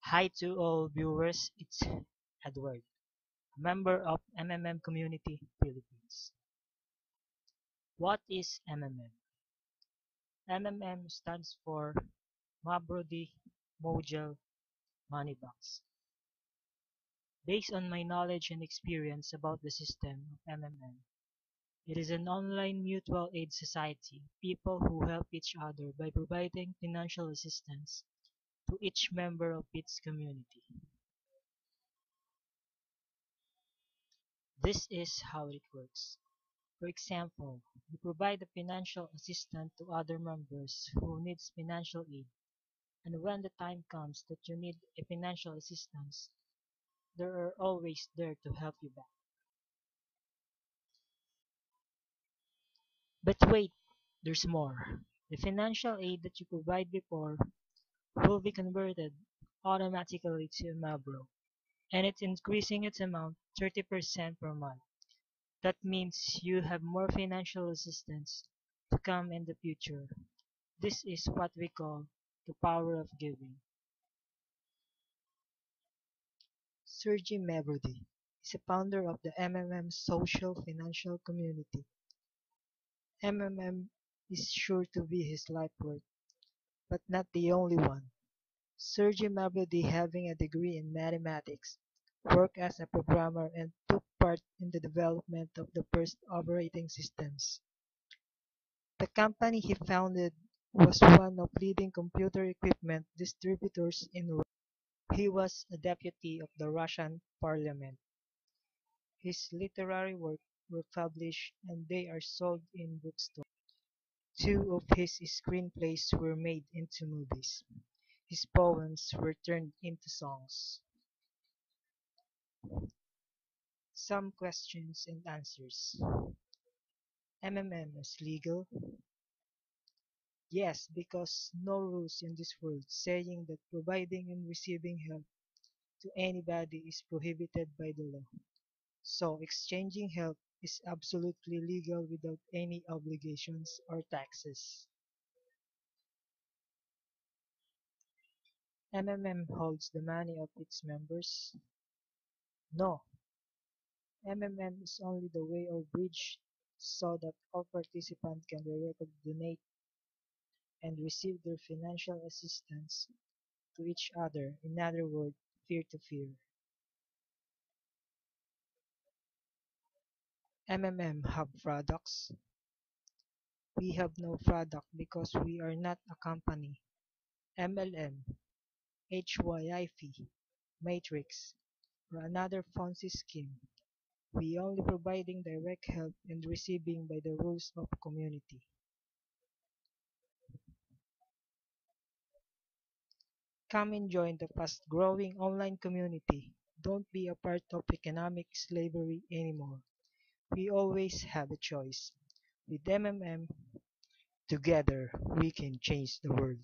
Hi to all viewers, it's Edward, a member of MMM Community Philippines. What is MMM? MMM stands for Mabrodi Module Money Box. Based on my knowledge and experience about the system of MMM, it is an online mutual aid society, people who help each other by providing financial assistance to each member of its community. This is how it works. For example, you provide a financial assistance to other members who needs financial aid, and when the time comes that you need a financial assistance, they are always there to help you back. But wait, there's more. The financial aid that you provide before will be converted automatically to a Mabro, and it's increasing its amount 30% per month. That means you have more financial assistance to come in the future. This is what we call the power of giving. Sergey Mavrodi is a founder of the MMM Social Financial Community. MMM is sure to be his life work, but not the only one. Sergey Mavrodi, having a degree in mathematics, worked as a programmer and took part in the development of the first operating systems. The company he founded was one of leading computer equipment distributors in Russia. He was a deputy of the Russian parliament. His literary works were published and they are sold in bookstores. Two of his screenplays were made into movies. His poems were turned into songs. Some questions and answers. MMM is legal? Yes, because no rules in this world saying that providing and receiving help to anybody is prohibited by the law. So exchanging help is absolutely legal without any obligations or taxes. MMM holds the money of its members? No, MMM is only the way or bridge so that all participants can directly donate and receive their financial assistance to each other, in other words, peer-to-peer. MMM have products? We have no product because we are not a company. MLM, HYIF, Matrix, or another Ponzi scheme. We only providing direct help and receiving by the rules of community. Come and join the fast-growing online community. Don't be a part of economic slavery anymore. We always have a choice. With MMM, together we can change the world.